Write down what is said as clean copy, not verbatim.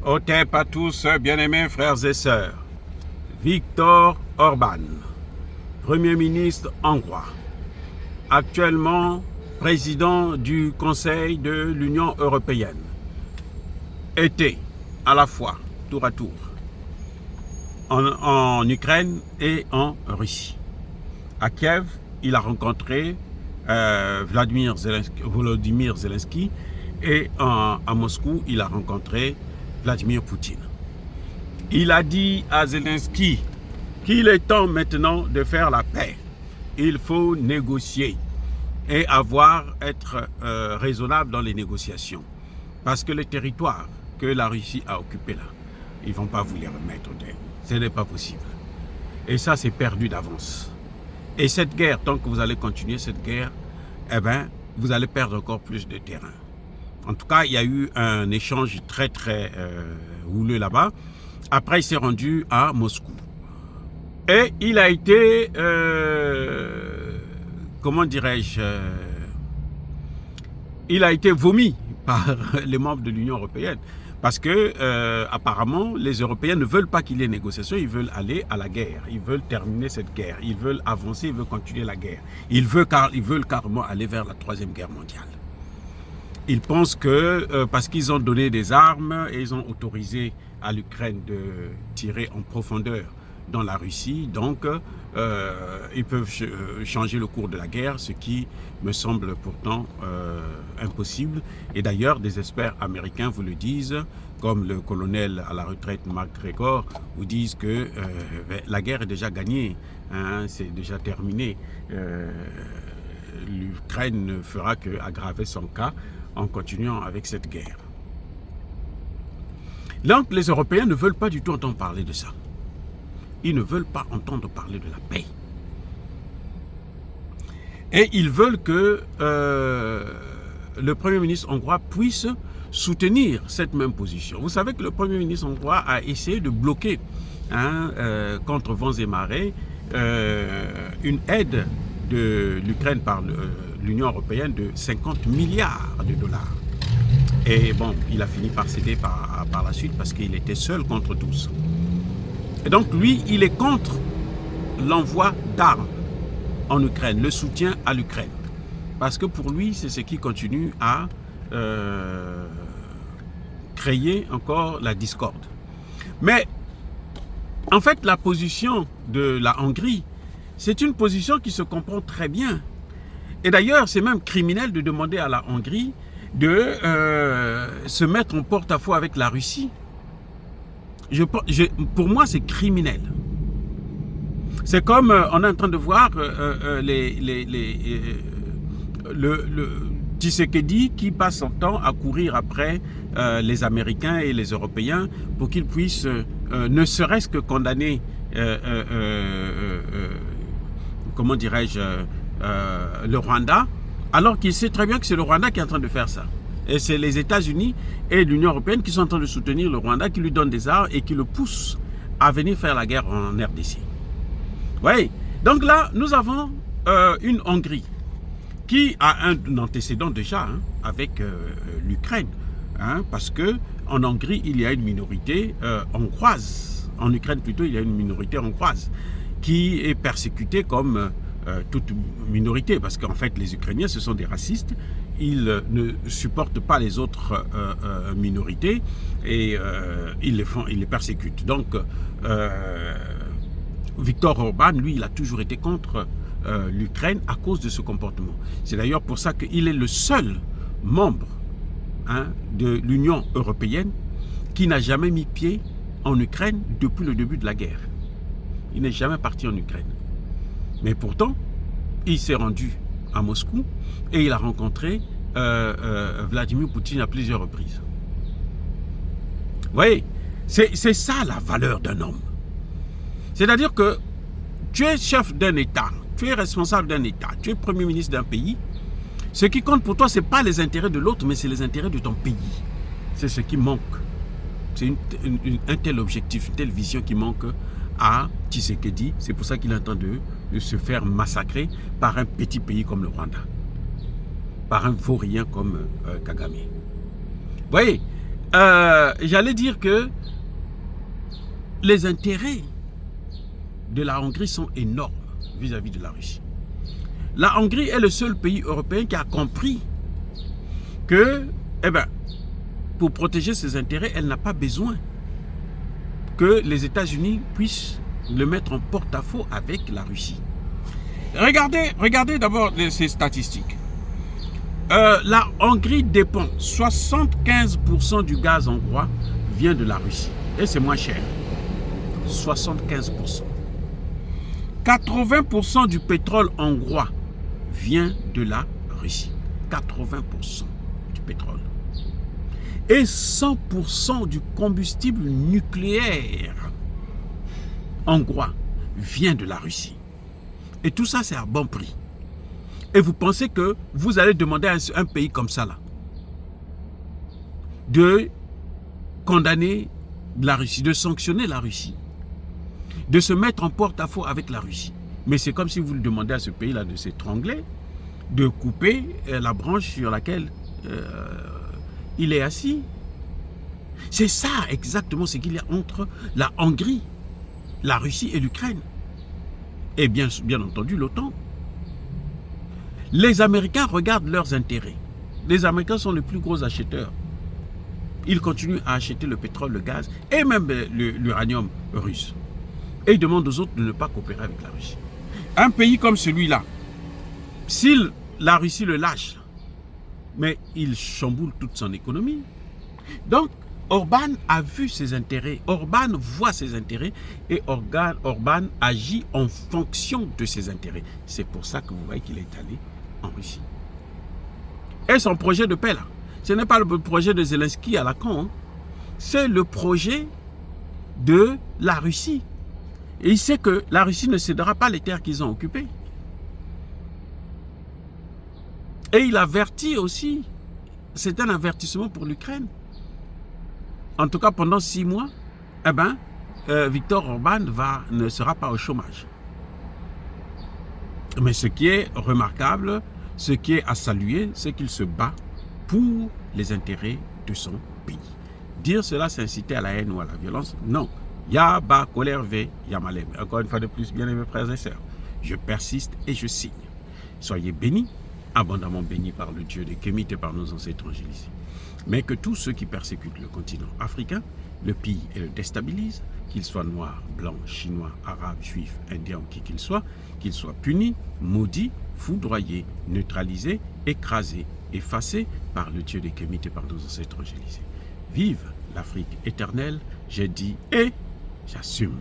Otep à tous, bien-aimés frères et sœurs. Viktor Orban, Premier ministre hongrois, actuellement président du Conseil de l'Union européenne, était à la fois, tour à tour, en Ukraine et en Russie. À Kiev, il a rencontré Volodymyr Zelensky et à Moscou, il a rencontré Vladimir Poutine. Il a dit à Zelensky qu'il est temps maintenant de faire la paix. Il faut négocier et être raisonnable dans les négociations. Parce que le territoire que la Russie a occupé là, ils ne vont pas vous les remettre. Ce n'est pas possible. Et ça, c'est perdu d'avance. Et cette guerre, tant que vous allez continuer cette guerre, eh bien, vous allez perdre encore plus de terrain. En tout cas, il y a eu un échange très houleux là-bas. Après, il s'est rendu à Moscou. Et il a été, comment dirais-je, il a été vomi par les membres de l'Union européenne. Parce que, apparemment, les Européens ne veulent pas qu'il y ait négociation, ils veulent aller à la guerre. Ils veulent terminer cette guerre. Ils veulent avancer, ils veulent continuer la guerre. Ils veulent carrément aller vers la Troisième Guerre mondiale. Ils pensent que, parce qu'ils ont donné des armes et ils ont autorisé à l'Ukraine de tirer en profondeur dans la Russie, donc ils peuvent changer le cours de la guerre, ce qui me semble pourtant impossible. Et d'ailleurs, des experts américains vous le disent, comme le colonel à la retraite McGregor, vous disent que la guerre est déjà gagnée, hein, c'est déjà terminé. L'Ukraine ne fera qu'aggraver son cas en continuant avec cette guerre. Donc les Européens ne veulent pas du tout entendre parler de ça. Ils ne veulent pas entendre parler de la paix. Et ils veulent que le Premier ministre hongrois puisse soutenir cette même position. Vous savez que le Premier ministre hongrois a essayé de bloquer contre vents et marées une aide de l'Ukraine par l'Union européenne de 50 milliards de dollars. Et bon, il a fini par céder par la suite parce qu'il était seul contre tous. Et donc lui, il est contre l'envoi d'armes en Ukraine, le soutien à l'Ukraine. Parce que pour lui, c'est ce qui continue à créer encore la discorde. Mais en fait, la position de la Hongrie, c'est une position qui se comprend très bien. Et d'ailleurs, c'est même criminel de demander à la Hongrie de se mettre en porte-à-faux avec la Russie. Pour moi, c'est criminel. C'est comme on est en train de voir le Tshisekedi qui passe son temps à courir après les Américains et les Européens pour qu'ils puissent ne serait-ce que condamner comment dirais-je le Rwanda, alors qu'il sait très bien que c'est le Rwanda qui est en train de faire ça. Et c'est les États-Unis et l'Union européenne qui sont en train de soutenir le Rwanda, qui lui donnent des armes et qui le poussent à venir faire la guerre en RDC. Oui. Donc là, nous avons une Hongrie qui a un antécédent déjà avec l'Ukraine. Parce qu'en Hongrie, il y a une minorité hongroise. En Ukraine plutôt, il y a une minorité hongroise qui est persécutée comme toute minorité, parce qu'en fait les Ukrainiens ce sont des racistes, ils ne supportent pas les autres minorités et ils les persécutent. Donc Viktor Orban, lui, il a toujours été contre l'Ukraine à cause de ce comportement. C'est d'ailleurs pour ça qu'il est le seul membre de l'Union européenne qui n'a jamais mis pied en Ukraine depuis le début de la guerre. Il n'est jamais parti en Ukraine. Mais pourtant, il s'est rendu à Moscou et il a rencontré Vladimir Poutine à plusieurs reprises. Vous voyez, c'est ça la valeur d'un homme. C'est-à-dire que tu es chef d'un État, tu es responsable d'un État, tu es Premier ministre d'un pays. Ce qui compte pour toi, ce n'est pas les intérêts de l'autre, mais c'est les intérêts de ton pays. C'est ce qui manque. C'est un tel objectif, une telle vision qui manque à Tshisekedi. C'est pour ça qu'il est en train de se faire massacrer par un petit pays comme le Rwanda, par un vaurien comme Kagame. Vous voyez, j'allais dire que les intérêts de la Hongrie sont énormes vis-à-vis de la Russie. La Hongrie est le seul pays européen qui a compris que, pour protéger ses intérêts, elle n'a pas besoin que les États-Unis puissent le mettre en porte-à-faux avec la Russie. Regardez d'abord ces statistiques. La Hongrie dépend, 75% du gaz hongrois vient de la Russie. Et c'est moins cher. 75%. 80% du pétrole hongrois vient de la Russie. 80% du pétrole. Et 100% du combustible nucléaire hongrois vient de la Russie. Et tout ça, c'est à bon prix. Et vous pensez que vous allez demander à un pays comme ça, là, de condamner la Russie, de sanctionner la Russie, de se mettre en porte-à-faux avec la Russie. Mais c'est comme si vous le demandez à ce pays-là de s'étrangler, de couper la branche sur laquelle il est assis. C'est ça exactement ce qu'il y a entre la Hongrie, la Russie et l'Ukraine. Et bien entendu l'OTAN. Les Américains regardent leurs intérêts. Les Américains sont les plus gros acheteurs. Ils continuent à acheter le pétrole, le gaz et même l'uranium russe. Et ils demandent aux autres de ne pas coopérer avec la Russie. Un pays comme celui-là, si la Russie le lâche, mais il chamboule toute son économie. Donc, Orban a vu ses intérêts, Orban voit ses intérêts et Orban agit en fonction de ses intérêts. C'est pour ça que vous voyez qu'il est allé en Russie. Et son projet de paix là, ce n'est pas le projet de Zelensky à la con, hein. C'est le projet de la Russie. Et il sait que la Russie ne cédera pas les terres qu'ils ont occupées. Et il avertit aussi, c'est un avertissement pour l'Ukraine. En tout cas, pendant 6 mois, Viktor Orban ne sera pas au chômage. Mais ce qui est remarquable, ce qui est à saluer, c'est qu'il se bat pour les intérêts de son pays. Dire cela, c'est inciter à la haine ou à la violence? Non. Yaba, colère, V, Yamalem. Encore une fois de plus, bien-aimés frères et sœurs, je persiste et je signe. Soyez bénis, abondamment bénis par le Dieu des Kémites et par nos ancêtres angélisés. Mais que tous ceux qui persécutent le continent africain le pillent et le déstabilisent, qu'ils soient noirs, blancs, chinois, arabes, juifs, indiens ou qui qu'ils soient punis, maudits, foudroyés, neutralisés, écrasés, effacés par le Dieu des Kémites et par nos ancêtres angélisés. Vive l'Afrique éternelle, j'ai dit et j'assume.